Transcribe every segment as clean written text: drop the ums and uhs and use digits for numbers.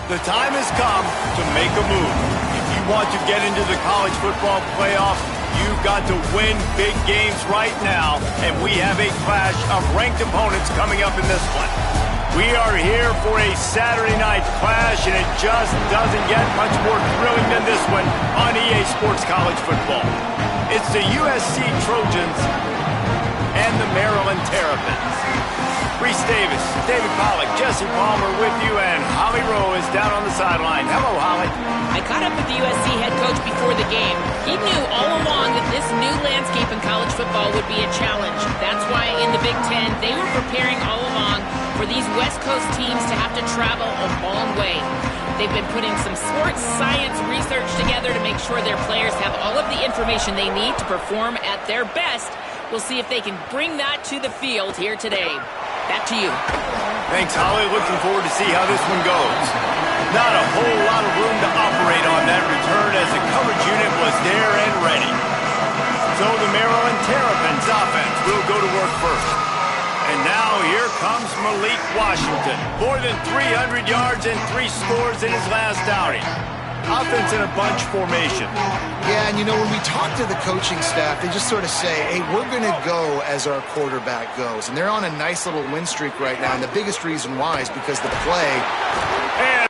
The time has come to make a move. If you want to get into the college football playoff, you've got to win big games right now, and we have a clash of ranked opponents coming up in this one. We are here for a Saturday night clash, and it just doesn't get much more thrilling than this one on EA Sports College Football. It's the USC Trojans and the Maryland Terrapins. Reese Davis, David Pollack, Jesse Palmer with you, and Holly Rowe is down on the sideline. Hello, Holly. I caught up with the USC head coach before the game. He knew all along that this new landscape in college football would be a challenge. That's why in the Big Ten, they were preparing all along for these West Coast teams to have to travel a long way. They've been putting some sports science research together to make sure their players have all of the information they need to perform at their best. We'll see if they can bring that to the field here today. Back to you. Thanks, Holly. Looking forward to see how this one goes. Not a whole lot of room to operate on that return as the coverage unit was there and ready. So the Maryland Terrapins offense will go to work first. And now here comes Malik Washington. More than 300 yards and 3 scores in his last outing. Offense in a bunch formation. Yeah, and you know, when we talk to the coaching staff, they just sort of say, hey, we're going to go as our quarterback goes. And they're on a nice little win streak right now, and the biggest reason why is because the play. And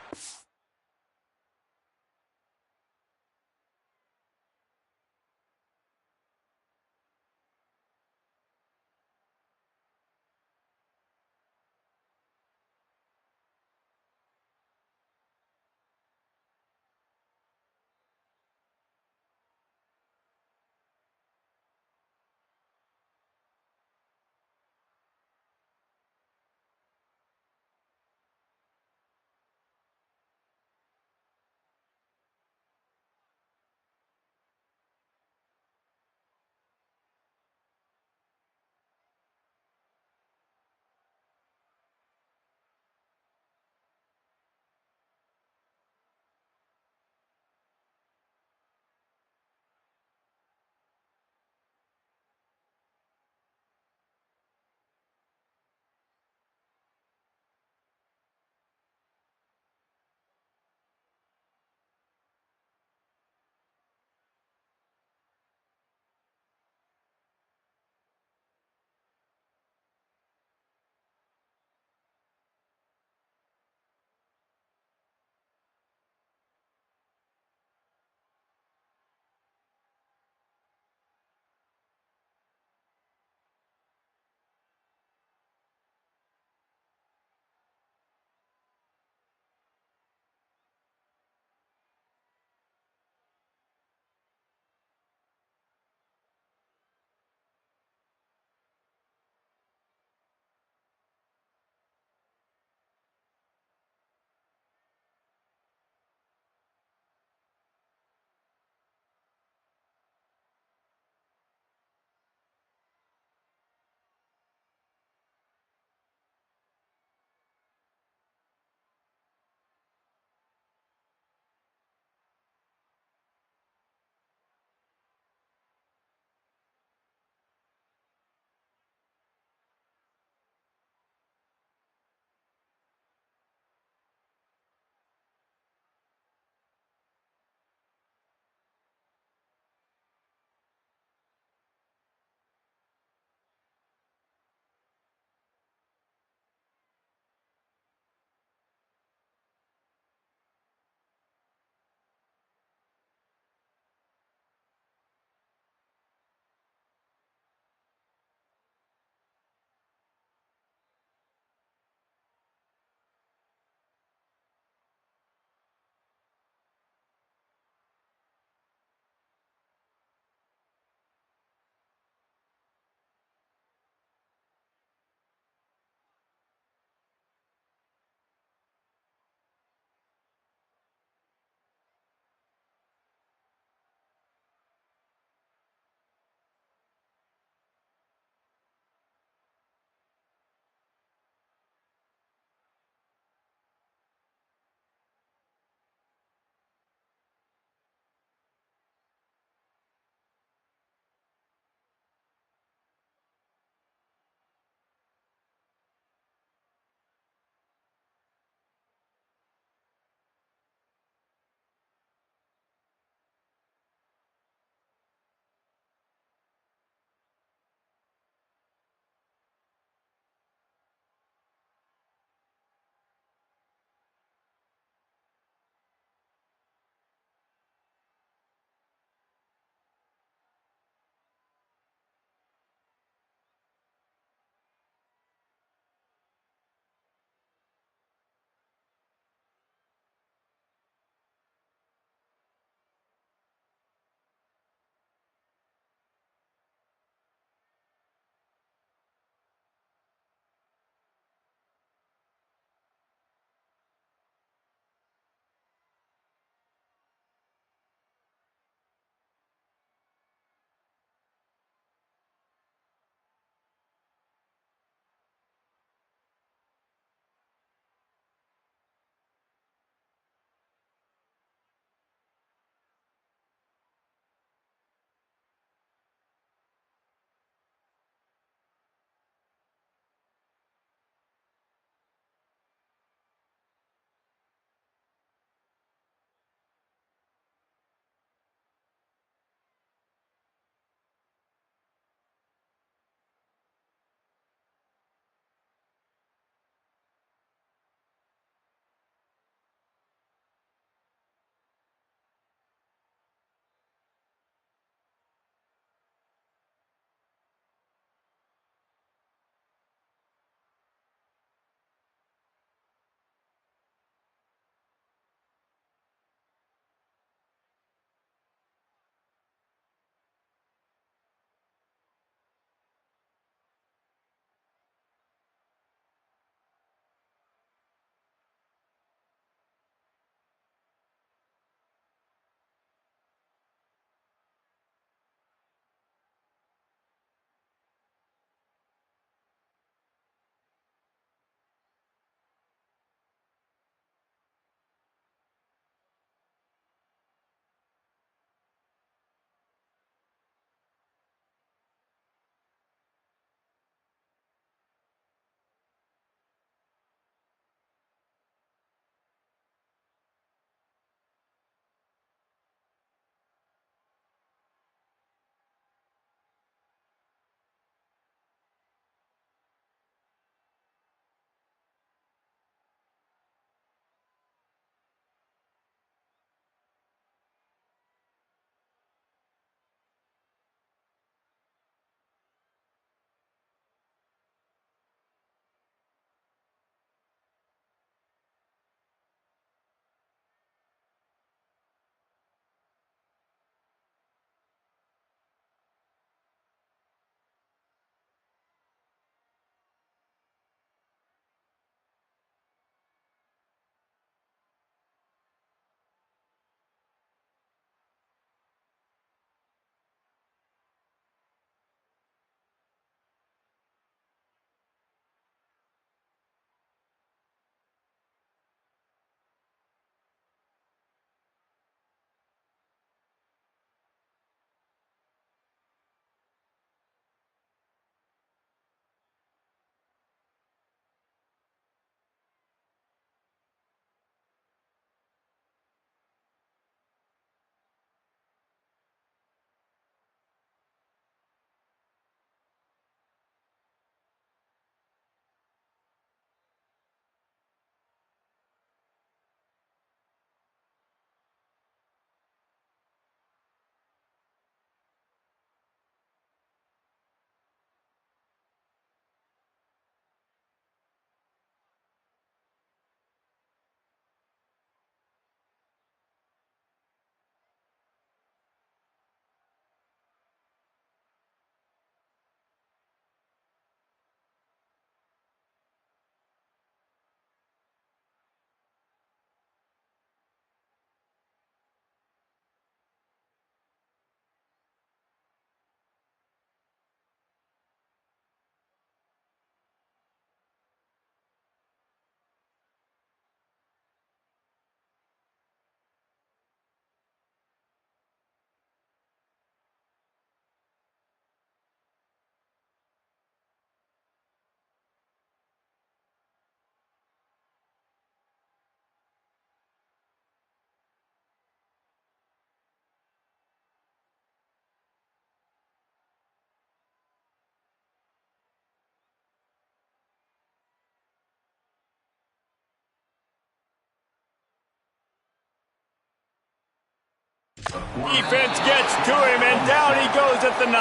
Defense gets to him, and down he goes at the 9.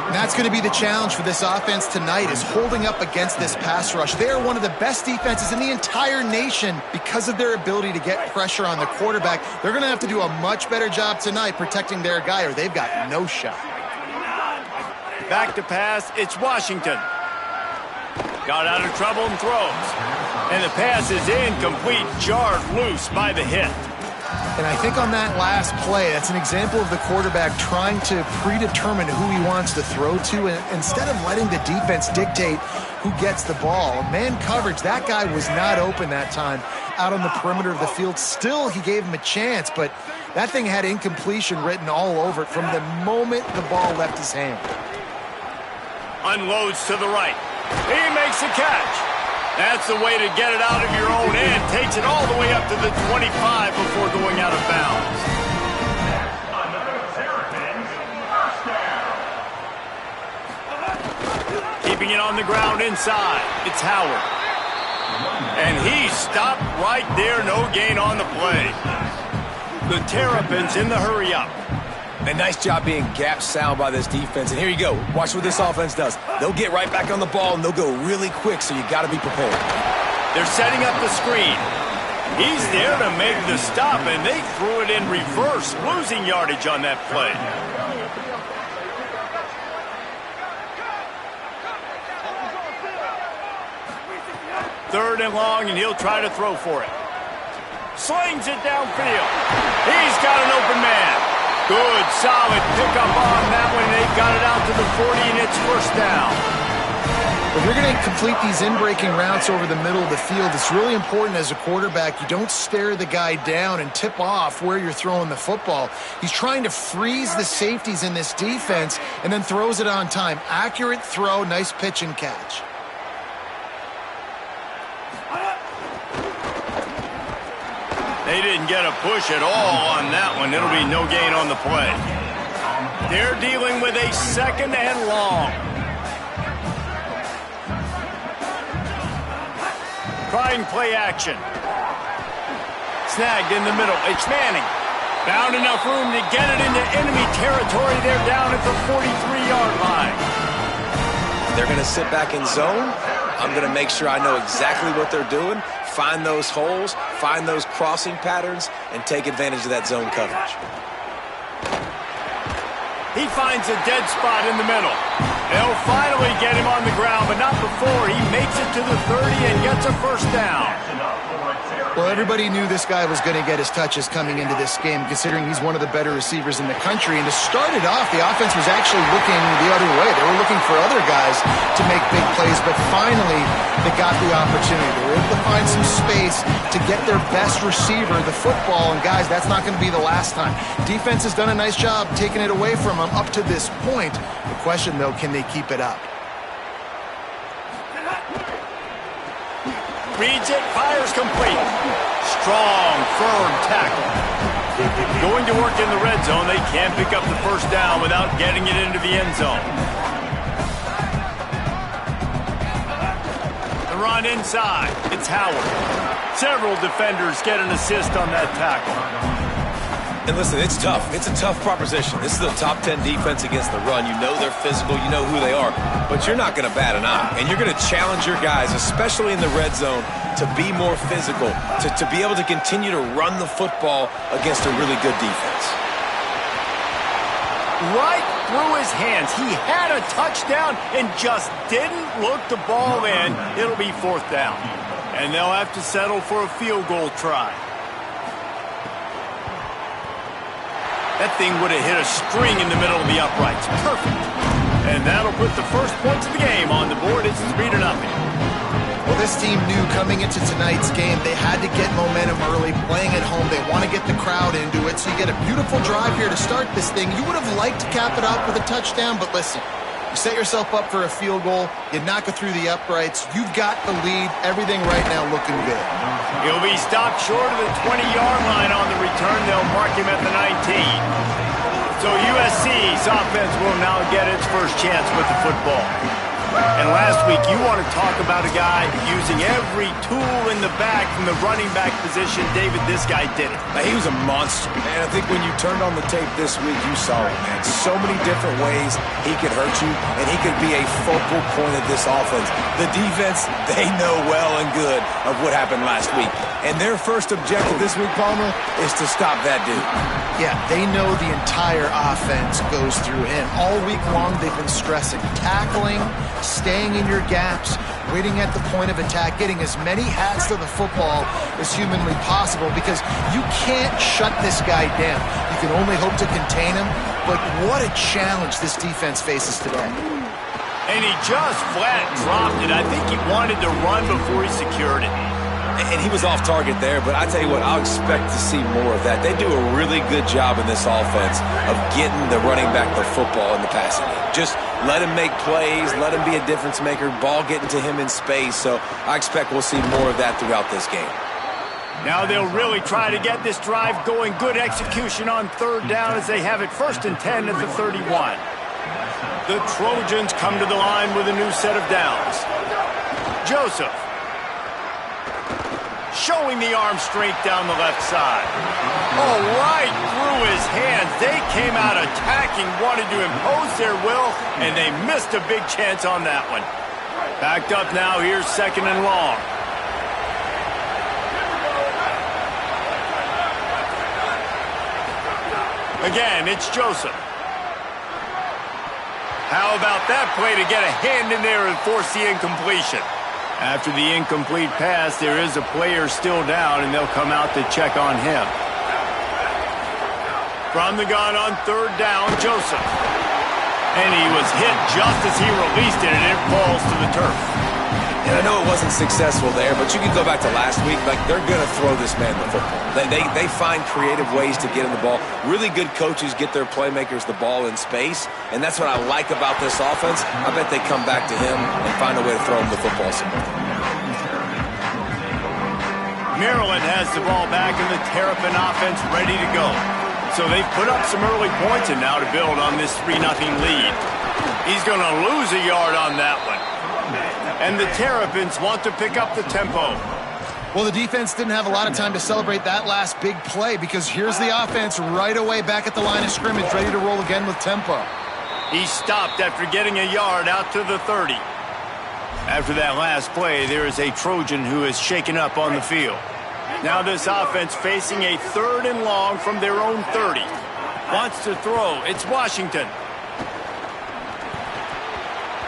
And that's going to be the challenge for this offense tonight, is holding up against this pass rush. They are one of the best defenses in the entire nation because of their ability to get pressure on the quarterback. They're going to have to do a much better job tonight protecting their guy, or they've got no shot. Back to pass, it's Washington. Got out of trouble and throws. And the pass is incomplete, jarred loose by the hit. And I think on that last play, that's an example of the quarterback trying to predetermine who he wants to throw to, and instead of letting the defense dictate who gets the ball. Man coverage, that guy was not open that time out on the perimeter of the field. Still, he gave him a chance, but that thing had incompletion written all over it from the moment the ball left his hand. Unloads to the right. He makes the catch. That's the way to get it out of your own end. Takes it all the way up to the 25 before going out of bounds. Keeping it on the ground inside. It's Howard. And he stopped right there. No gain on the play. The Terrapins in the hurry-up. A nice job being gap sound by this defense. And here you go. Watch what this offense does. They'll get right back on the ball, and they'll go really quick, so you got to be prepared. They're setting up the screen. He's there to make the stop, and they threw it in reverse, losing yardage on that play. Third and long, and he'll try to throw for it. Slings it downfield. He's got an open man. Good, solid pickup on that one. They've got it out to the 40, and it's first down. If you're going to complete these in-breaking routes over the middle of the field, it's really important as a quarterback you don't stare the guy down and tip off where you're throwing the football. He's trying to freeze the safeties in this defense and then throws it on time. Accurate throw, nice pitch and catch. They didn't get a push at all on that one. It'll be no gain on the play. They're dealing with a second and long. Trying play action. Snagged in the middle. It's Manning. Found enough room to get it into enemy territory. They're down at the 43-yard line. They're going to sit back in zone. I'm going to make sure I know exactly what they're doing. Find those holes, find those crossing patterns, and take advantage of that zone coverage. He finds a dead spot in the middle. They'll finally get him on the ground, but not before he makes it to the 30 and gets a first down. Well, everybody knew this guy was going to get his touches coming into this game, considering he's one of the better receivers in the country. And to start it off, the offense was actually looking the other way. They were looking for other guys to make big plays, but finally they got the opportunity. They were able to find some space to get their best receiver the football. And guys, that's not going to be the last time. Defense has done a nice job taking it away from them up to this point. The question, though, can they keep it up? Reads it, fires complete. Strong, firm tackle. Going to work in the red zone. They can't pick up the first down without getting it into the end zone. The run inside. It's Howard. Several defenders get an assist on that tackle. And listen, it's tough. It's a tough proposition. This is the top 10 defense against the run. You know they're physical. You know who they are. But you're not going to bat an eye. And you're going to challenge your guys, especially in the red zone, to be more physical, to be able to continue to run the football against a really good defense. Right through his hands. He had a touchdown and just didn't look the ball in. It'll be fourth down. And they'll have to settle for a field goal try. That thing would have hit a string in the middle of the uprights. Perfect. And that'll put the first points of the game on the board. It's 3-0. Well, this team knew coming into tonight's game they had to get momentum early, playing at home. They want to get the crowd into it, so you get a beautiful drive here to start this thing. You would have liked to cap it off with a touchdown, but listen, you set yourself up for a field goal, you knock it through the uprights, you've got the lead, everything right now looking good. He'll be stopped short of the 20-yard line on the return. They'll mark him at the 19. So USC's offense will now get its first chance with the football. And last week, you want to talk about a guy using every tool in the bag from the running back position. David, this guy did it. He was a monster, man. I think when you turned on the tape this week, you saw it, man. So many different ways he could hurt you, and he could be a focal point of this offense. The defense, they know well and good of what happened last week. And their first objective this week, Palmer, is to stop that dude. Yeah, they know the entire offense goes through him. All week long, they've been stressing tackling, staying in your gaps, waiting at the point of attack, getting as many hats to the football as humanly possible, because you can't shut this guy down. You can only hope to contain him, but what a challenge this defense faces today. And he just flat dropped it. I think he wanted to run before he secured it. And he was off target there, but I tell you what, I'll expect to see more of that. They do a really good job in this offense of getting the running back the football in the passing game. Just let him make plays, let him be a difference maker, ball getting to him in space. So I expect we'll see more of that throughout this game. Now they'll really try to get this drive going. Good execution on third down as they have it 1st and 10 at the 31. The Trojans come to the line with a new set of downs. Joseph. Showing the arm strength down the left side. Oh, right through his hands. They came out attacking, wanted to impose their will, and they missed a big chance on that one. Backed up now, here's 2nd and long. Again, it's Joseph. How about that play to get a hand in there and force the incompletion? After the incomplete pass, there is a player still down, and they'll come out to check on him. From the gun on 3rd down, Joseph. And he was hit just as he released it, and it falls to the turf. And I know it wasn't successful there, but you can go back to last week. Like, they're going to throw this man the football. They find creative ways to get him the ball. Really good coaches get their playmakers the ball in space, and that's what I like about this offense. I bet they come back to him and find a way to throw him the football some more. Maryland has the ball back in the Terrapin offense ready to go. So they've put up some early points, and now to build on this 3-0 lead. He's going to lose a yard on that one. And the Terrapins want to pick up the tempo. Well, the defense didn't have a lot of time to celebrate that last big play, because here's the offense right away back at the line of scrimmage, ready to roll again with tempo. He stopped after getting a yard out to the 30. After that last play, there is a Trojan who is shaken up on the field. Now this offense facing a 3rd and long from their own 30. Wants to throw. It's Washington.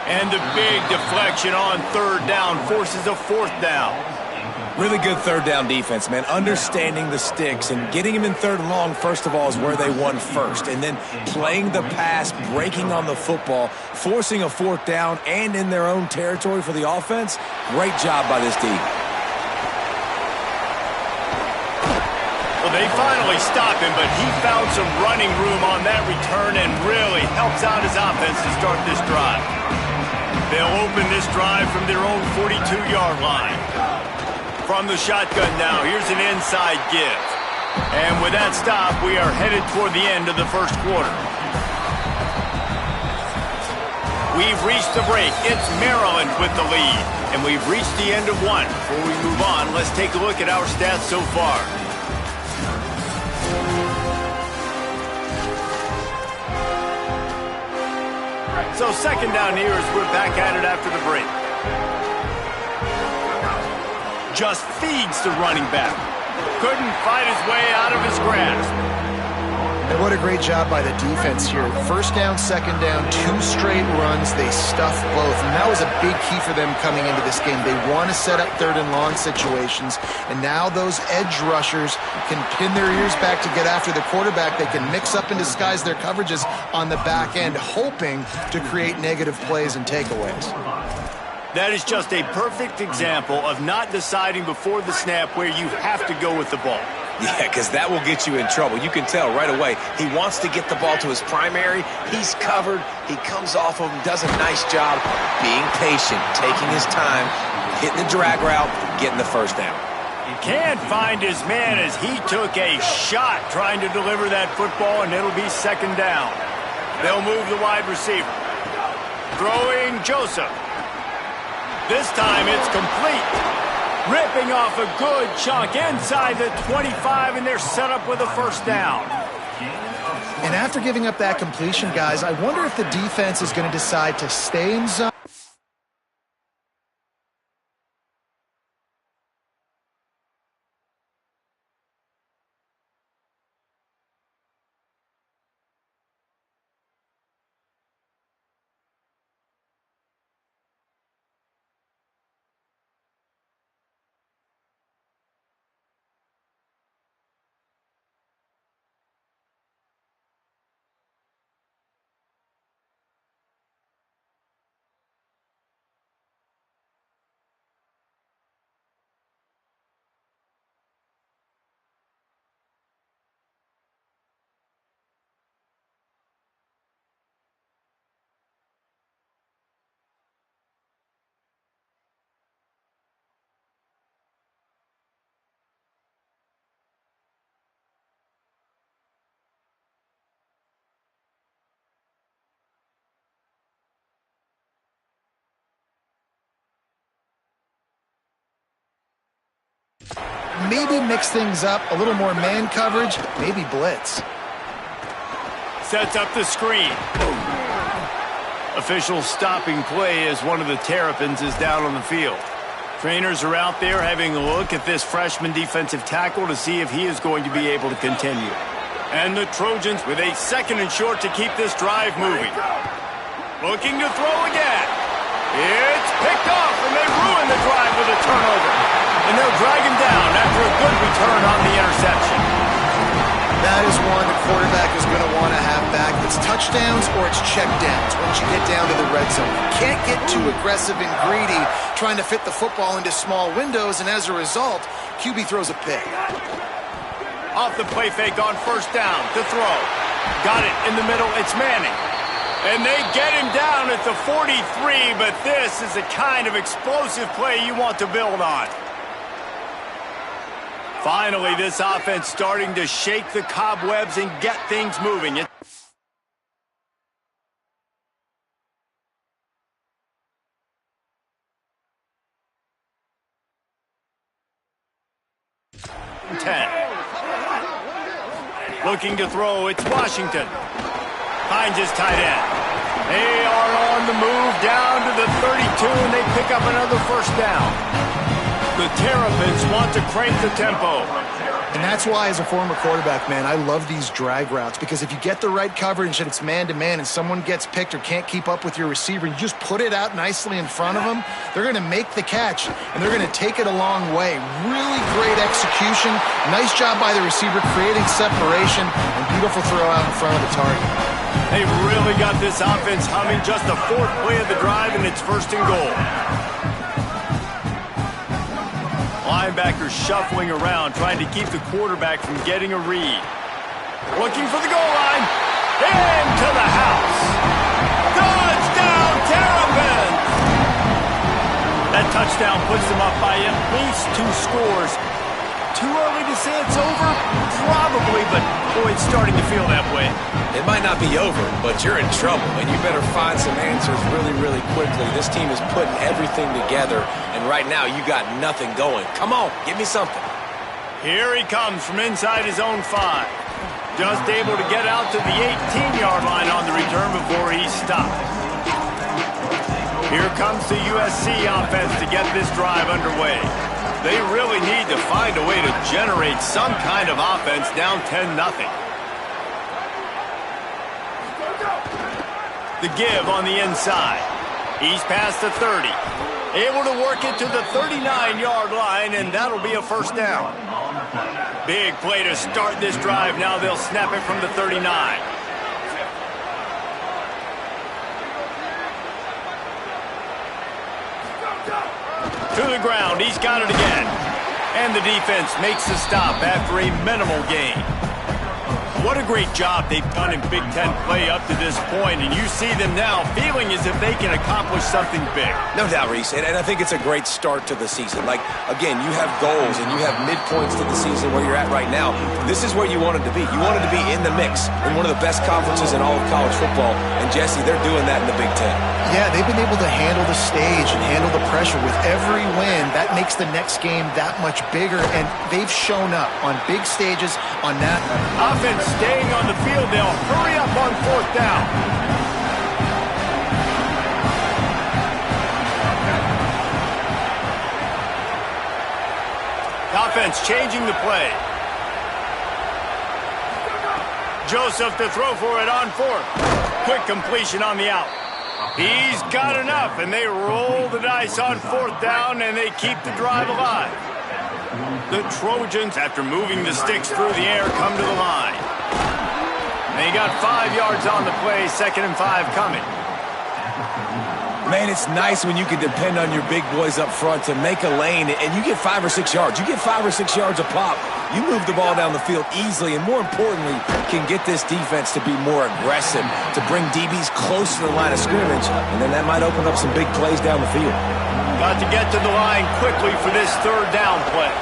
And the big deflection on 3rd down forces a 4th down. Really good 3rd down defense, man. Understanding the sticks and getting him in 3rd and long, first of all, is where they won first. And then playing the pass, breaking on the football, forcing a 4th down and in their own territory for the offense. Great job by this team. Well, they finally stop him, but he found some running room on that return and really helps out his offense to start this drive. They'll open this drive from their own 42-yard line. From the shotgun now, here's an inside give. And with that stop, we are headed toward the end of the 1st quarter. We've reached the break. It's Maryland with the lead. And we've reached the end of one. Before we move on, let's take a look at our stats so far. So 2nd down here as we're back at it after the break. Just feeds the running back. Couldn't fight his way out of his grasp. And what a great job by the defense here. 1st down, 2nd down, 2 straight runs. They stuffed both. And that was a big key for them coming into this game. They want to set up 3rd and long situations. And now those edge rushers can pin their ears back to get after the quarterback. They can mix up and disguise their coverages on the back end, hoping to create negative plays and takeaways. That is just a perfect example of not deciding before the snap where you have to go with the ball. Yeah, because that will get you in trouble. You can tell right away. He wants to get the ball to his primary. He's covered. He comes off of him, does a nice job being patient, taking his time, hitting the drag route, getting the 1st down. He can't find his man as he took a shot trying to deliver that football, and it'll be 2nd down. They'll move the wide receiver. Throwing Joseph. This time it's complete. Ripping off a good chunk inside the 25, and they're set up with a first down. And after giving up that completion, guys, I wonder if the defense is going to decide to stay in zone. Maybe mix things up, a little more man coverage, maybe blitz. Sets up the screen. Officials stopping play as one of the Terrapins is down on the field. Trainers are out there having a look at this freshman defensive tackle to see if he is going to be able to continue. And the Trojans with a 2nd and short to keep this drive moving. Looking to throw again. It's picked off, and they ruin the drive with a turnover. And they'll drag him down after a good return on the interception. That is one the quarterback is going to want to have back. It's touchdowns or it's checkdowns once you get down to the red zone. You can't get too aggressive and greedy trying to fit the football into small windows, and as a result, QB throws a pick. Off the play fake on first down to throw. Got it in the middle. It's Manning. And they get him down at the 43, but this is the kind of explosive play you want to build on. Finally, this offense starting to shake the cobwebs and get things moving. Looking to throw, it's Washington. Hines is tight end. They are on the move down to the 32, and they pick up another first down. The Terrapins want to crank the tempo. And that's why, as a former quarterback, man, I love these drag routes, because if you get the right coverage and it's man-to-man and someone gets picked or can't keep up with your receiver, you just put it out nicely in front of them, they're going to make the catch, and they're going to take it a long way. Really great execution. Nice job by the receiver creating separation, and beautiful throw out in front of the target. They've really got this offense humming. Just the 4th play of the drive, and it's 1st and goal. Linebackers shuffling around, trying to keep the quarterback from getting a read. Looking for the goal line. Into the house. Touchdown, Terrapins! That touchdown puts them up by at least 2 scores. Too early to say it's over? Probably, but boy, it's starting to feel that way. It might not be over, but you're in trouble, and you better find some answers really, really quickly. This team is putting everything together, and right now you got nothing going. Come on, give me something. Here he comes from inside his own 5. Just able to get out to the 18-yard line on the return before he's stopped. Here comes the USC offense to get this drive underway. They really need to find a way to generate some kind of offense down 10-0. The give on the inside. He's past the 30. Able to work it to the 39-yard line, and that'll be a first down. Big play to start this drive. Now they'll snap it from the 39. To the ground, he's got it again. And the defense makes the stop after a minimal gain. what a great job they've done in Big Ten play up to this point, and you see them now feeling as if they can accomplish something big. No doubt, Reese, and I think it's a great start to the season. Like, again, you have goals and you have midpoints to the season where you're at right now. This is where you wanted to be. You wanted to be in the mix in one of the best conferences in all of college football, and Jesse, they're doing that in the Big Ten. Yeah, they've been able to handle the stage and handle the pressure with every win. That makes the next game that much bigger, and they've shown up on big stages on that. Offense staying on the field. They'll hurry up on 4th down. Offense changing the play. Joseph to throw for it on 4th. Quick completion on the out. He's got enough, and they roll the dice on 4th down, and they keep the drive alive. The Trojans, after moving the sticks through the air, come to the line. They got 5 yards on the play, 2nd and 5 coming. Man, it's nice when you can depend on your big boys up front to make a lane, and you get 5 or 6 yards. You get 5 or 6 yards a pop. You move the ball down the field easily, and more importantly, can get this defense to be more aggressive, to bring DBs close to the line of scrimmage, and then that might open up some big plays down the field. Got to get to the line quickly for this 3rd down play.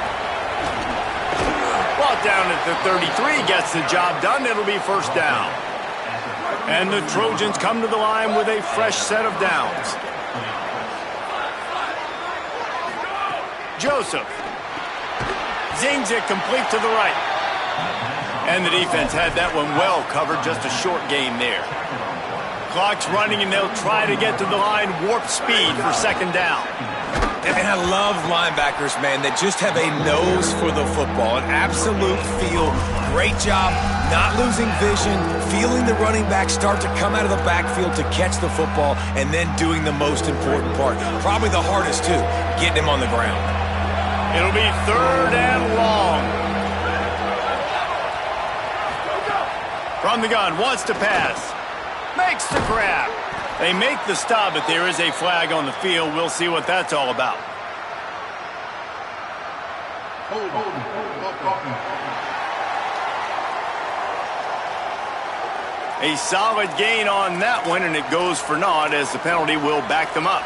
Ball down at the 33, gets the job done. It'll be 1st down. And the Trojans come to the line with a fresh set of downs. Joseph zings it complete to the right. And the defense had that one well covered, just a short gain there. Clock's running, and they'll try to get to the line, warp speed for 2nd down. And I love linebackers, man, that just have a nose for the football, an absolute feel. Great job not losing vision, feeling the running back start to come out of the backfield to catch the football, and then doing the most important part, probably the hardest too, getting him on the ground. It'll be 3rd and long. From the gun, wants to pass. Makes the grab. They make the stop, but there is a flag on the field. We'll see what that's all about. A solid gain on that one, and it goes for naught as the penalty will back them up.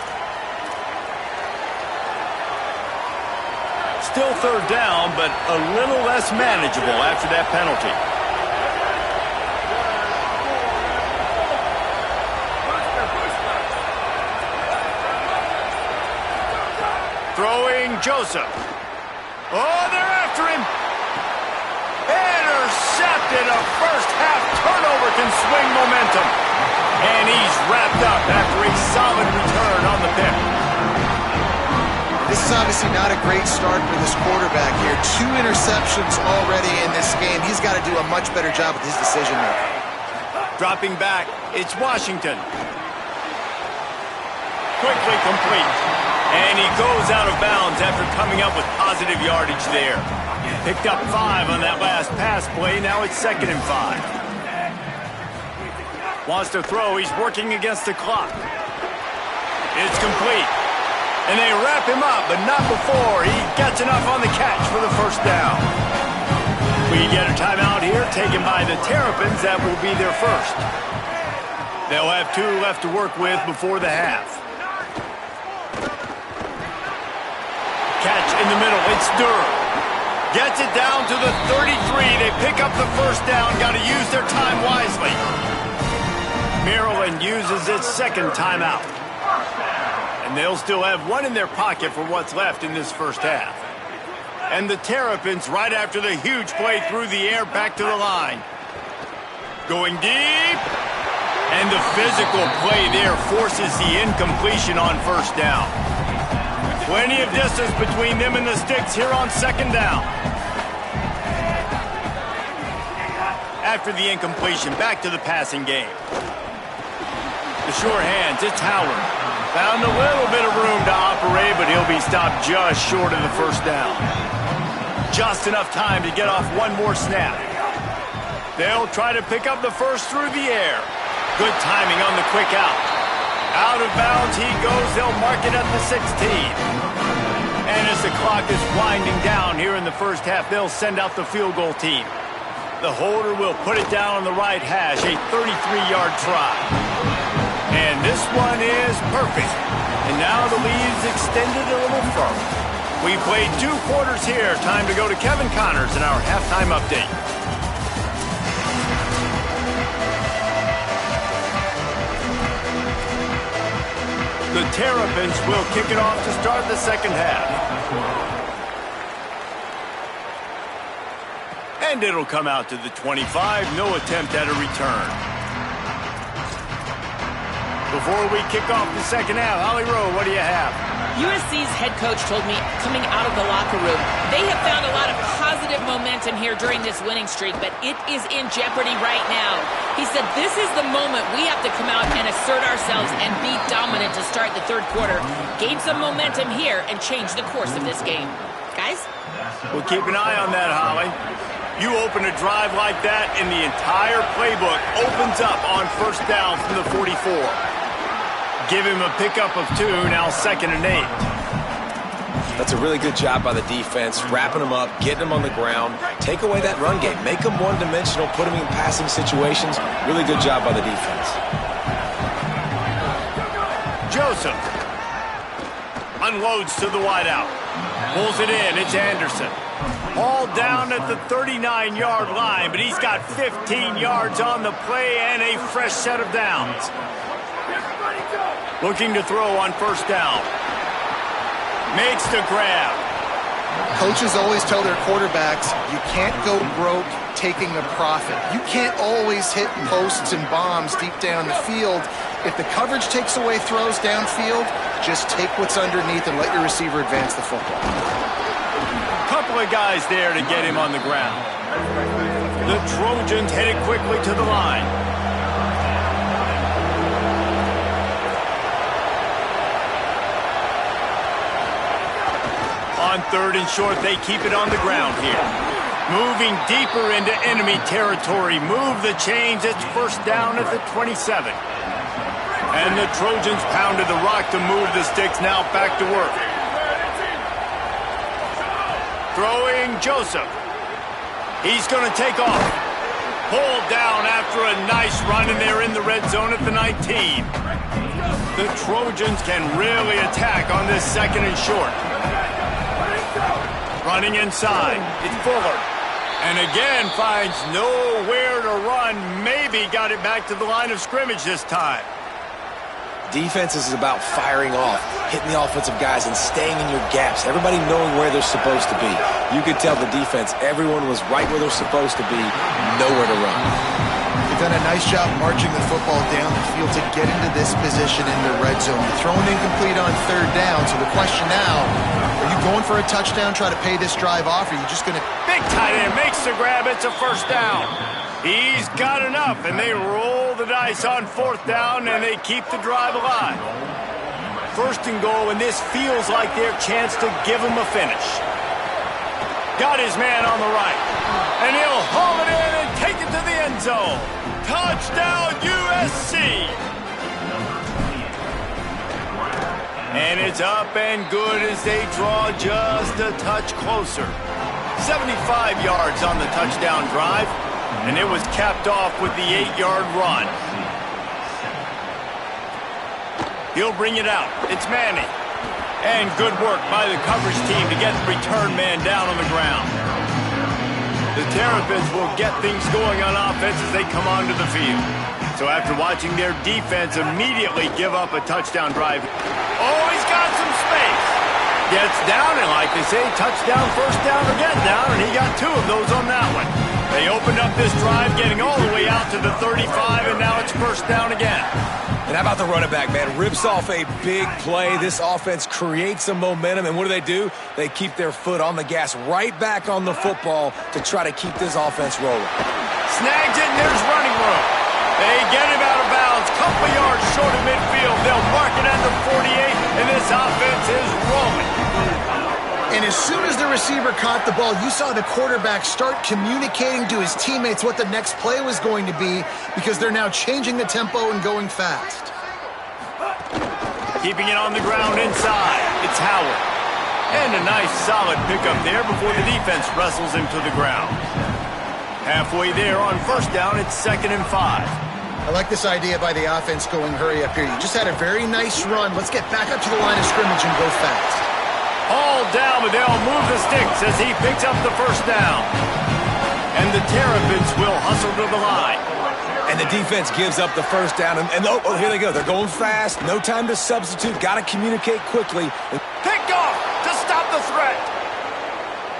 Still 3rd down, but a little less manageable after that penalty. Throwing Joseph. Oh, they're after him. Intercepted. A first-half turnover can swing momentum. And he's wrapped up after a solid return on the pick. This is obviously not a great start for this quarterback here. 2 interceptions already in this game. He's got to do a much better job with his decision-making. Dropping back, it's Washington. Quickly complete. And he goes out of bounds after coming up with positive yardage there. Picked up 5 on that last pass play. Now it's 2nd and 5. Wants to throw. He's working against the clock. It's complete. And they wrap him up, but not before he gets enough on the catch for the 1st down. We get a timeout here taken by the Terrapins. That will be their first. They'll have 2 left to work with before the half. Catch in the middle. It's Durham. Gets it down to the 33. They pick up the 1st down. Got to use their time wisely. Maryland uses its 2nd timeout. And they'll still have 1 in their pocket for what's left in this 1st half. And the Terrapins, right after the huge play through the air, back to the line. Going deep. And the physical play there forces the incompletion on 1st down. Plenty of distance between them and the sticks here on 2nd down. After the incompletion, back to the passing game. The short hands, it's Howard. Found a little bit of room to operate, but he'll be stopped just short of the 1st down. Just enough time to get off 1 more snap. They'll try to pick up the 1st through the air. Good timing on the quick out. Out of bounds he goes. They'll mark it at the 16. And as the clock is winding down here in the 1st half, they'll send out the field goal team. The holder will put it down on the right hash, a 33-yard try. And this one is perfect. And now the lead's extended a little further. We played 2 quarters here. Time to go to Kevin Connors in our halftime update. The Terrapins will kick it off to start the second half. And it'll come out to the 25. No attempt at a return. Before we kick off the second half, Holly Rowe, what do you have? USC's head coach told me coming out of the locker room, they have found a lot of positive momentum here during this winning streak, but it is in jeopardy right now. He said this is the moment we have to come out and assert ourselves and be dominant to start the third quarter, gain some momentum here, and change the course of this game. Guys? We'll keep an eye on that, Holly. You open a drive like that, and the entire playbook opens up on first down from the 44. Give him a pickup of 2, now 2nd and 8. That's a really good job by the defense, wrapping them up, getting them on the ground. Take away that run game. Make them one-dimensional, put them in passing situations. Really good job by the defense. Joseph unloads to the wideout. Pulls it in. It's Anderson. Hauled down at the 39-yard line, but he's got 15 yards on the play and a fresh set of downs. Looking to throw on first down. Makes the grab. Coaches always tell their quarterbacks, you can't go broke taking a profit. You can't always hit posts and bombs deep down the field. If the coverage takes away throws downfield, just take what's underneath and let your receiver advance the football. Couple of guys there to get him on the ground. The Trojans headed quickly to the line. On 3rd and short, they keep it on the ground here. Moving deeper into enemy territory. Move the chains. It's first down at the 27. And the Trojans pounded the rock to move the sticks. Now back to work. Throwing Joseph. He's going to take off. Pulled down after a nice run, and they're in the red zone at the 19. The Trojans can really attack on this 2nd and short. Running inside, it's Fuller. And again, finds nowhere to run. Maybe got it back to the line of scrimmage this time. Defense is about firing off, hitting the offensive guys, and staying in your gaps. Everybody knowing where they're supposed to be. You could tell the defense, everyone was right where they're supposed to be, nowhere to run. They've done a nice job marching the football down the field to get into this position in the red zone. You're throwing incomplete on 3rd down, so the question now, are you going for a touchdown, try to pay this drive off, or are you just going to... Big tight end makes the grab. It's a first down. He's got enough, and they roll the dice on 4th down, and they keep the drive alive. 1st and goal, and this feels like their chance to give him a finish. Got his man on the right, and he'll haul it in and take it to the end zone. Touchdown, USC! And it's up and good as they draw just a touch closer. 75 yards on the touchdown drive, and it was capped off with the 8-yard run. He'll bring it out. It's Manning. And good work by the coverage team to get the return man down on the ground. The Terrapins will get things going on offense as they come onto the field. So after watching their defense immediately give up a touchdown drive, oh, he's got some space. Gets down, and like they say, touchdown, first down, or get down, and he got 2 of those on that one. They opened up this drive, getting all the way out to the 35, and now it's first down again. And how about the running back, man? Rips off a big play. This offense creates some momentum, and what do? They keep their foot on the gas right back on the football to try to keep this offense rolling. Snags it, and there's running room. They get him out of bounds, couple yards short of midfield. They'll mark it at the 48, and this offense is rolling. And as soon as the receiver caught the ball, you saw the quarterback start communicating to his teammates what the next play was going to be, because they're now changing the tempo and going fast. Keeping it on the ground inside, it's Howard. And a nice solid pickup there before the defense wrestles him to the ground. Halfway there on first down, it's 2nd and 5. I like this idea by the offense going hurry up here. You just had a very nice run. Let's get back up to the line of scrimmage and go fast. All down, but they'll move the sticks as he picks up the first down. And the Terrapins will hustle to the line. And the defense gives up the first down. And oh, here they go. They're going fast. No time to substitute. Got to communicate quickly. Picked off to stop the threat.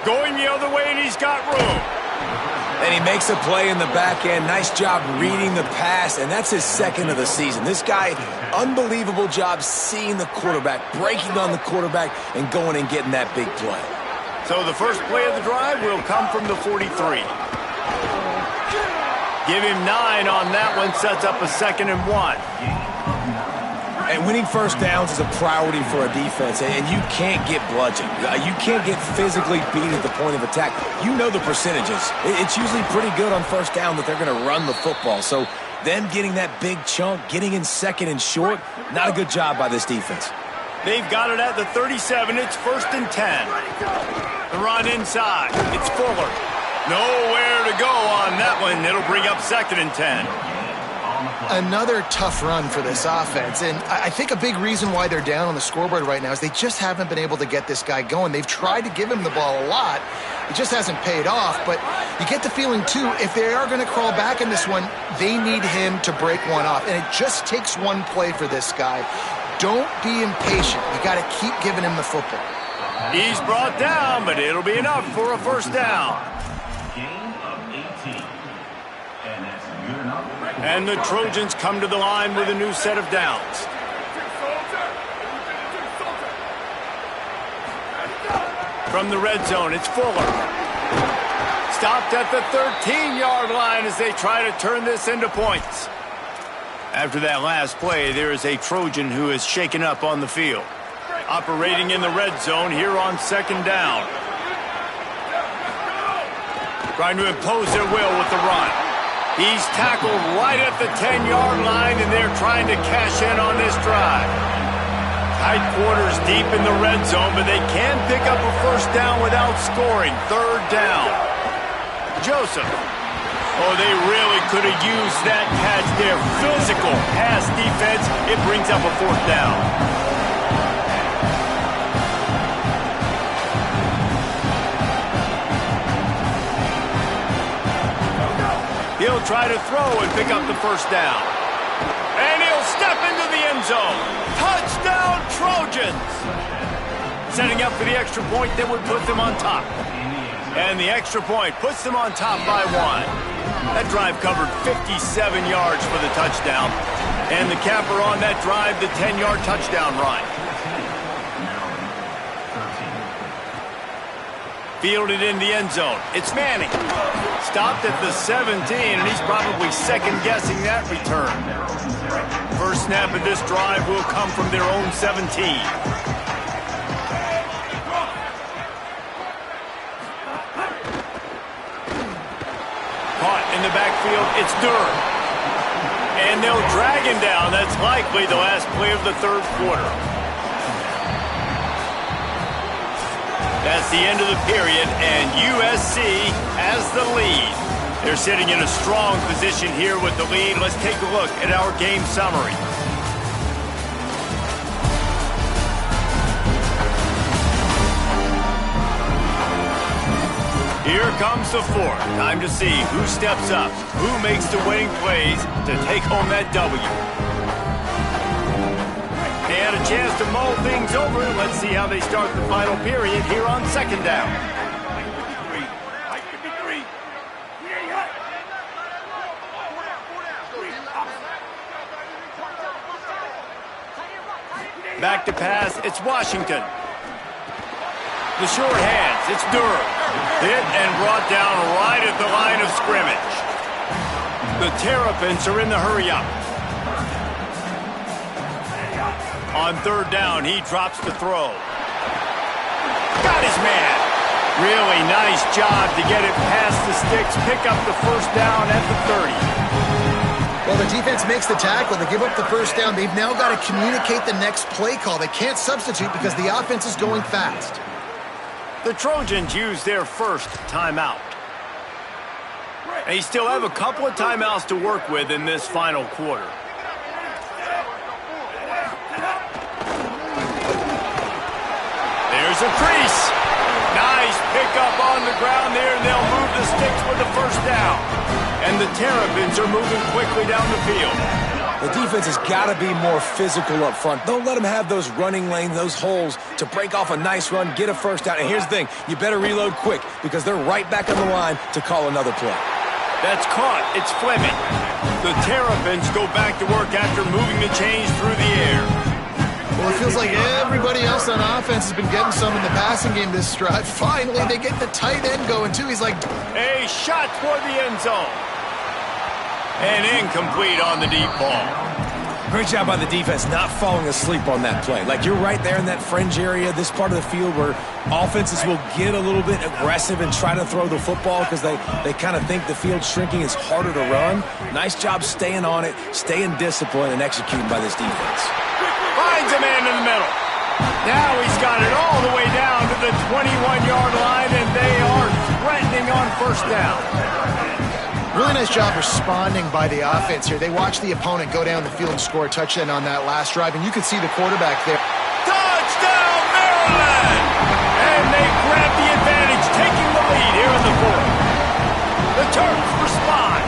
Going the other way, and he's got room. And he makes a play in the back end. Nice job reading the pass, and that's his 2nd of the season. This guy, unbelievable job seeing the quarterback, breaking on the quarterback, and going and getting that big play. So the first play of the drive will come from the 43. Give him 9 on that one, sets up a 2nd and 1. And winning first downs is a priority for a defense, and you can't get bludgeoned. You can't get physically beat at the point of attack. You know the percentages. It's usually pretty good on first down that they're going to run the football. So them getting that big chunk, getting in 2nd and short, not a good job by this defense. They've got it at the 37. It's 1st and 10. The run inside. It's Fuller. Nowhere to go on that one. It'll bring up 2nd and 10. Another tough run for this offense, and I think a big reason why they're down on the scoreboard right now is they just haven't been able to get this guy going. They've tried to give him the ball a lot. It just hasn't paid off, but you get the feeling, too, if they are going to crawl back in this one, they need him to break one off, and it just takes one play for this guy. Don't be impatient. You got to keep giving him the football. He's brought down, but it'll be enough for a first down. And the Trojans come to the line with a new set of downs. From the red zone, it's Fuller. Stopped at the 13-yard line as they try to turn this into points. After that last play, there is a Trojan who is shaken up on the field. Operating in the red zone here on 2nd down. Trying to impose their will with the run. He's tackled right at the 10-yard line, and they're trying to cash in on this drive. Tight quarters deep in the red zone, but they can pick up a first down without scoring. 3rd down. Joseph. Oh, they really could have used that catch there. Physical pass defense. It brings up a 4th down. He'll try to throw and pick up the first down. And he'll step into the end zone. Touchdown, Trojans! Setting up for the extra point that would put them on top. And the extra point puts them on top by 1. That drive covered 57 yards for the touchdown. And the capper on that drive, the 10-yard touchdown run. Fielded in the end zone. It's Manning. Stopped at the 17, and he's probably second-guessing that return. First snap of this drive will come from their own 17. Caught in the backfield, it's Durham. And they'll drag him down. That's likely the last play of the 3rd quarter. That's the end of the period, and USC has the lead. They're sitting in a strong position here with the lead. Let's take a look at our game summary. Here comes the 4th. Time to see who steps up, who makes the winning plays to take home that W. They had a chance to mull things over. Let's see how they start the final period here on 2nd down. Back to pass, it's Washington. The short hands, it's Durham. Hit and brought down right at the line of scrimmage. The Terrapins are in the hurry-up. On 3rd down, he drops to throw. Got his man. Really nice job to get it past the sticks, pick up the first down at the 30. Well, the defense makes the tackle. They give up the first down. They've now got to communicate the next play call. They can't substitute because the offense is going fast. The Trojans use their first timeout. They still have a couple of timeouts to work with in this final quarter. There's a crease. Nice pickup on the ground there, and they'll move the sticks with the first down. And the Terrapins are moving quickly down the field. The defense has got to be more physical up front. Don't let them have those running lanes, those holes to break off a nice run, get a first down. And here's the thing, you better reload quick because they're right back on the line to call another play. That's caught. It's Fleming. The Terrapins go back to work after moving the chains through the air. Well, it feels like everybody else on offense has been getting some in the passing game this drive. Finally, they get the tight end going, too. He's like... A shot toward the end zone. And incomplete on the deep ball. Great job by the defense not falling asleep on that play. Like, you're right there in that fringe area, this part of the field where offenses will get a little bit aggressive and try to throw the football because they kind of think the field's shrinking. It's harder to run. Nice job staying on it, staying disciplined, and executing by this defense. Finds a man in the middle. Now he's got it all the way down to the 21-yard line, and they are threatening on first down. Really nice job responding by the offense here. They watched the opponent go down the field and score a touchdown on that last drive, and you could see the quarterback there. Touchdown, Maryland! And they grab the advantage, taking the lead here in the fourth. The Terps respond.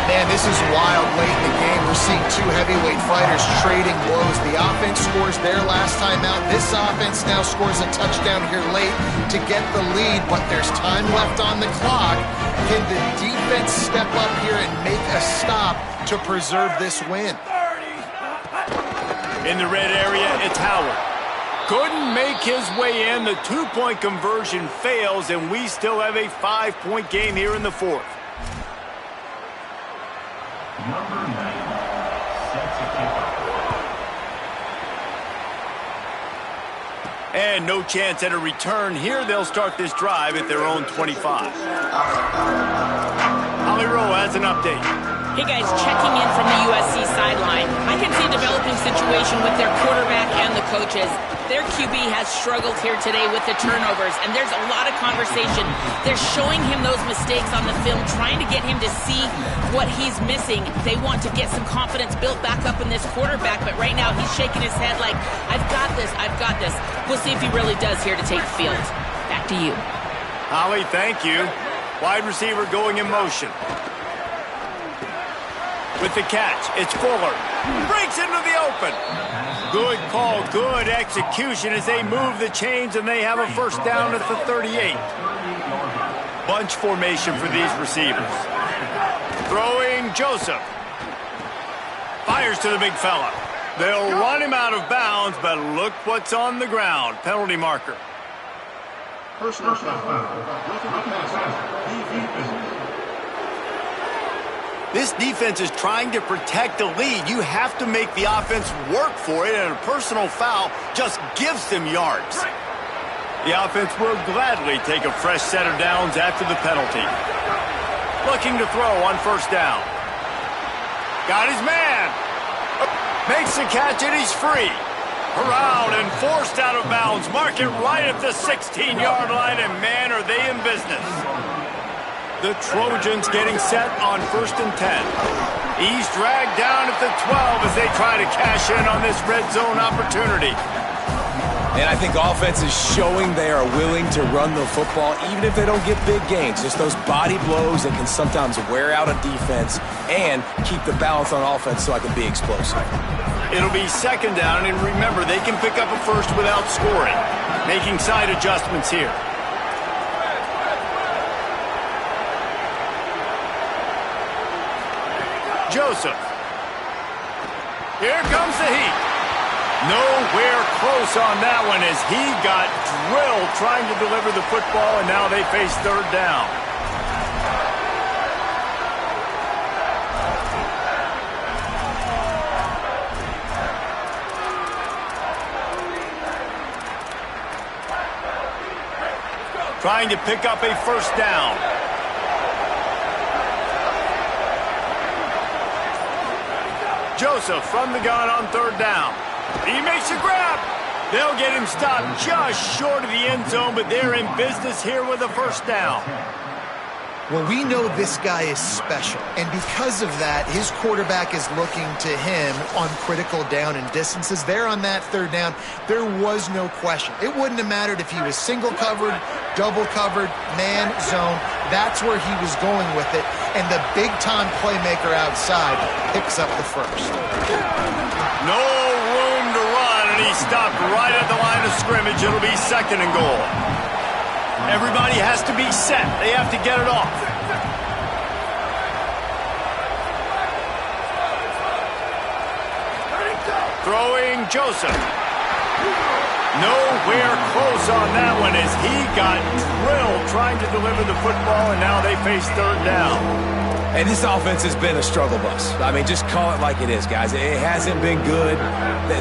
Man, this is wild late in the game. We're seeing two heavyweight fighters trading blows. The offense scores their last time out. This offense now scores a touchdown here late to get the lead, but there's time left on the clock. Can the defense step up here and make a stop to preserve this win? In the red area, it's Howard. Couldn't make his way in. The two-point conversion fails, and we still have a 5-point game here in the fourth. Number 9 sets a kickoff. And no chance at a return here. They'll start this drive at their own 25. Holly Rowe has an update. Hey guys, checking in from the USC sideline. I can see a developing situation with their quarterback and the coaches. Their QB has struggled here today with the turnovers, and there's a lot of conversation. They're showing him those mistakes on the film, trying to get him to see what he's missing. They want to get some confidence built back up in this quarterback, but right now he's shaking his head like, I've got this, I've got this. We'll see if he really does here to take the field. Back to you. Holly, thank you. Wide receiver going in motion. With the catch, it's Fuller. Breaks into the open. Good call, good execution as they move the chains, and they have a first down at the 38. Bunch formation for these receivers. Throwing Joseph. Fires to the big fella. They'll run him out of bounds, but look what's on the ground. Penalty marker. Personal foul. This defense is trying to protect the lead. You have to make the offense work for it, and a personal foul just gives them yards. The offense will gladly take a fresh set of downs after the penalty. Looking to throw on first down. Got his man. Makes the catch, and he's free. Around and forced out of bounds. Mark it right at the 16-yard line, and man, are they in business. The Trojans getting set on 1st and 10. He's dragged down at the 12 as they try to cash in on this red zone opportunity. And I think offense is showing they are willing to run the football, even if they don't get big gains. Just those body blows that can sometimes wear out a defense and keep the balance on offense so I can be explosive. It'll be second down, and remember, they can pick up a first without scoring. Making side adjustments here. Joseph. Here comes the heat. Nowhere close on that one as he got drilled trying to deliver the football, and now they face third down. Trying to pick up a first down. Joseph from the gun on third down. He makes a grab. They'll get him stopped just short of the end zone, but they're in business here with a first down. Well, we know this guy is special, and because of that, his quarterback is looking to him on critical down and distances. There on that third down, there was no question. It wouldn't have mattered if he was single covered, double covered, man, zone. That's where he was going with it, and the big-time playmaker outside picks up the first. No room to run, and he stopped right at the line of scrimmage. It'll be 2nd and goal. Everybody has to be set. They have to get it off. Throwing Joseph. Nowhere close on that one as he got drilled trying to deliver the football, and now they face 3rd down. And this offense has been a struggle bus. I mean, just call it like it is, guys. It hasn't been good,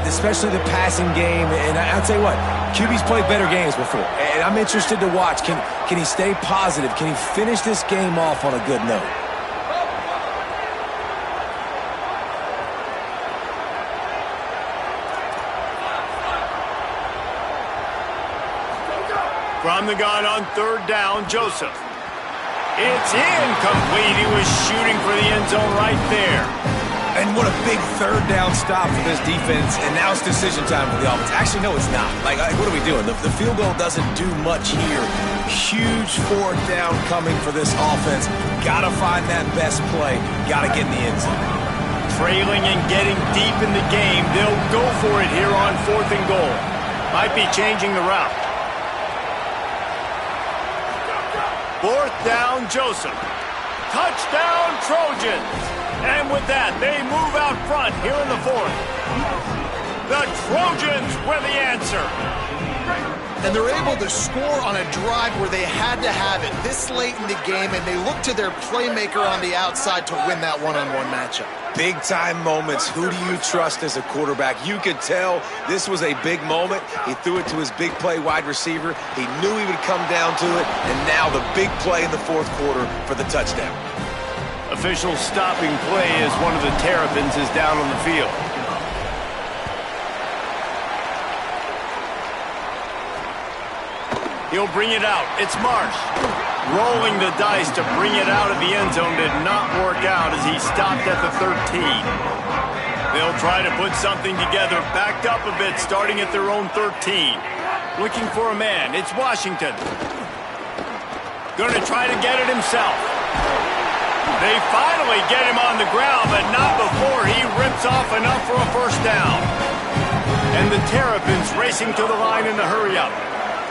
especially the passing game. And I'll tell you what, QB's played better games before. And I'm interested to watch. Can he stay positive? Can he finish this game off on a good note? From the gun on 3rd down, Joseph. It's incomplete. He was shooting for the end zone right there. And what a big 3rd down stop for this defense. And now it's decision time for the offense. Actually, no, it's not. Like what are we doing? The field goal doesn't do much here. Huge 4th down coming for this offense. Got to find that best play. Got to get in the end zone. Trailing and getting deep in the game. They'll go for it here on 4th and goal. Might be changing the route. 4th down, Joseph. Touchdown, Trojans. And with that, they move out front here in the 4th. The Trojans were the answer. And they're able to score on a drive where they had to have it this late in the game, and they look to their playmaker on the outside to win that one-on-one matchup. Big-time moments. Who do you trust as a quarterback? You could tell this was a big moment. He threw it to his big play wide receiver. He knew he would come down to it, and now the big play in the 4th quarter for the touchdown. Official stopping play as one of the Terrapins is down on the field. He'll bring it out. It's Marsh. Rolling the dice to bring it out of the end zone did not work out as he stopped at the 13. They'll try to put something together, backed up a bit, starting at their own 13. Looking for a man. It's Washington. Going to try to get it himself. They finally get him on the ground, but not before he rips off enough for a 1st down. And the Terrapins racing to the line in the hurry-up.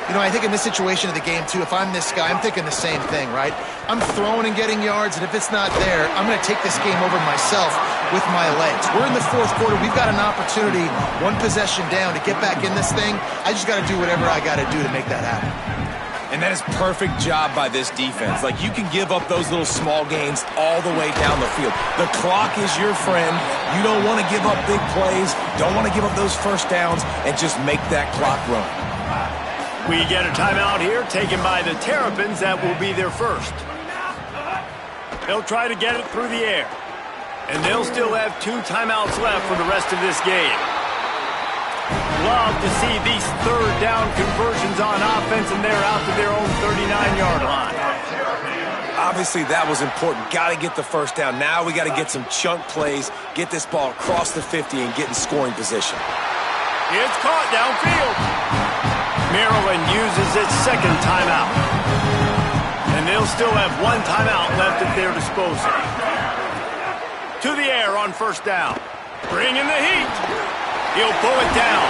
You know, I think in this situation of the game, too, if I'm this guy, I'm thinking the same thing, right? I'm throwing and getting yards, and if it's not there, I'm going to take this game over myself with my legs. We're in the 4th quarter. We've got an opportunity, 1 possession down, to get back in this thing. I just got to do whatever I got to do to make that happen. And that is perfect job by this defense. Like, you can give up those little small gains all the way down the field. The clock is your friend. You don't want to give up big plays, don't want to give up those 1st downs, and just make that clock run. We get a timeout here taken by the Terrapins. That will be their first. They'll try to get it through the air. And they'll still have 2 timeouts left for the rest of this game. Love to see these 3rd down conversions on offense, and they're out to their own 39-yard line. Obviously, that was important. Got to get the 1st down. Now we got to get some chunk plays, get this ball across the 50, and get in scoring position. It's caught downfield. Maryland uses its 2nd timeout. And they'll still have 1 timeout left at their disposal. To the air on 1st down. Bringing the heat. He'll pull it down.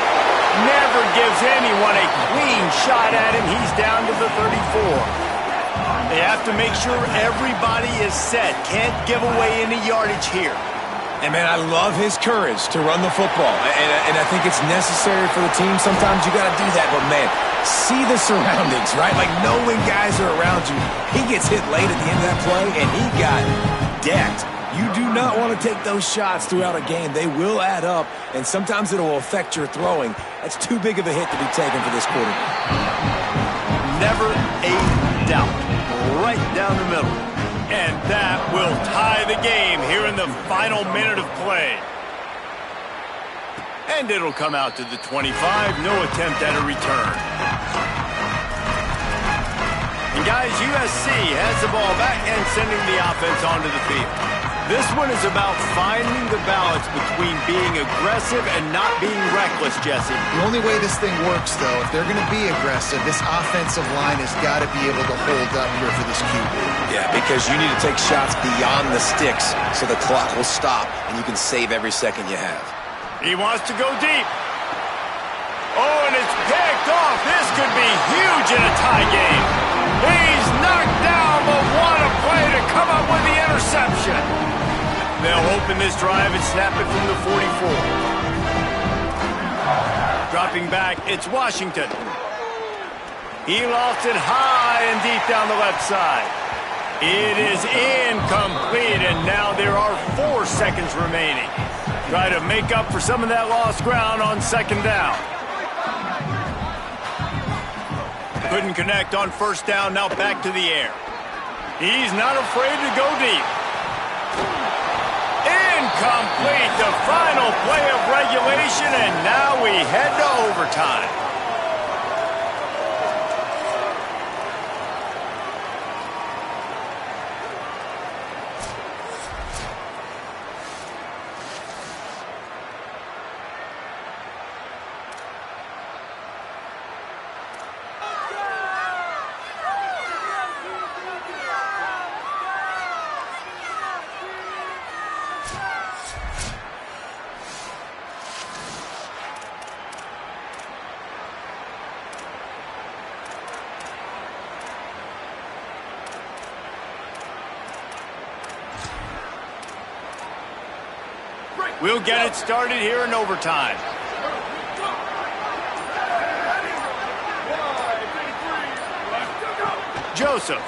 Never gives anyone a clean shot at him. He's down to the 34. They have to make sure everybody is set. Can't give away any yardage here. And, man, I love his courage to run the football. And I think it's necessary for the team. Sometimes you got to do that. But, man, see the surroundings, right? Like, know when guys are around you. He gets hit late at the end of that play, and he got decked. You do not want to take those shots throughout a game. They will add up, and sometimes it will affect your throwing. That's too big of a hit to be taken for this quarterback. Never a doubt. Right down the middle. And that will tie the game here in the final minute of play. And it'll come out to the 25. No attempt at a return. And guys, USC has the ball back and sending the offense onto the field. This one is about finding the balance between being aggressive and not being reckless, Jesse. The only way this thing works, though, if they're going to be aggressive, this offensive line has got to be able to hold up here for this QB. Yeah, because you need to take shots beyond the sticks so the clock will stop and you can save every second you have. He wants to go deep. Oh, and it's picked off. This could be huge in a tie game. He's knocked down, but what a play to come up with the interception. They'll open this drive and snap it from the 44. Dropping back, it's Washington. He lost it high and deep down the left side. It is incomplete, and now there are 4 seconds remaining. Try to make up for some of that lost ground on second down. Couldn't connect on first down, now back to the air. He's not afraid to go deep. Incomplete, the final play of regulation, and now we head to overtime. We'll get it started here in overtime. Joseph.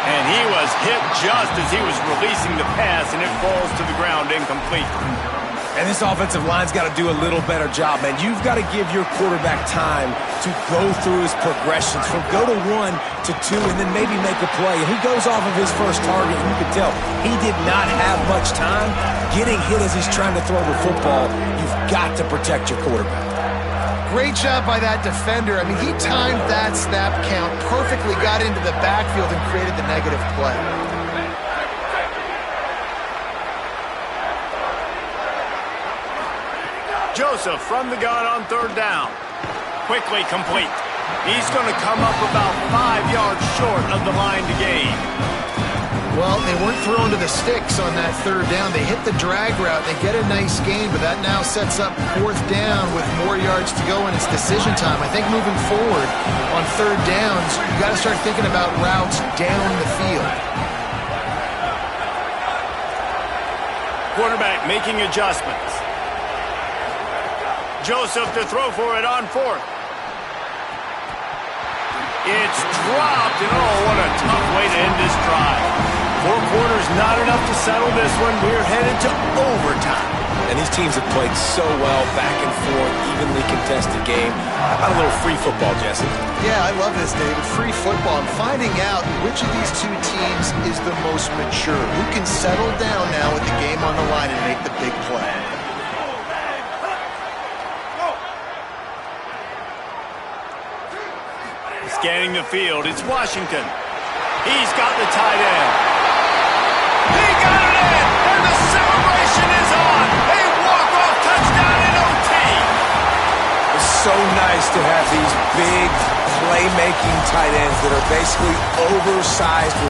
And he was hit just as he was releasing the pass, and it falls to the ground incomplete. And this offensive line's got to do a little better job, man. You've got to give your quarterback time to go through his progressions from go to 1 to 2 and then maybe make a play. And he goes off of his first target, and you can tell he did not have much time getting hit as he's trying to throw the football. You've got to protect your quarterback. Great job by that defender. I mean, he timed that snap count perfectly, got into the backfield and created the negative play. Joseph from the gun on third down. Quickly complete. He's going to come up about 5 yards short of the line to gain. Well, they weren't thrown to the sticks on that third down. They hit the drag route. They get a nice gain, but that now sets up fourth down with more yards to go, and it's decision time. I think moving forward on third downs, you got to start thinking about routes down the field. Quarterback making adjustments. Joseph to throw for it on fourth. It's dropped, and oh, what a tough way to end this drive. 4 quarters, not enough to settle this one. We're headed to overtime. And these teams have played so well, back and forth, evenly contested game. How about a little free football, Jesse? Yeah, I love this, David. Free football. I'm finding out which of these 2 teams is the most mature. Who can settle down now with the game on the line and make the big play. Scanning the field, it's Washington. He's got the tight end. He got it in, and the celebration is on. A walk-off touchdown in OT. It's so nice to have these big playmaking tight ends that are basically oversized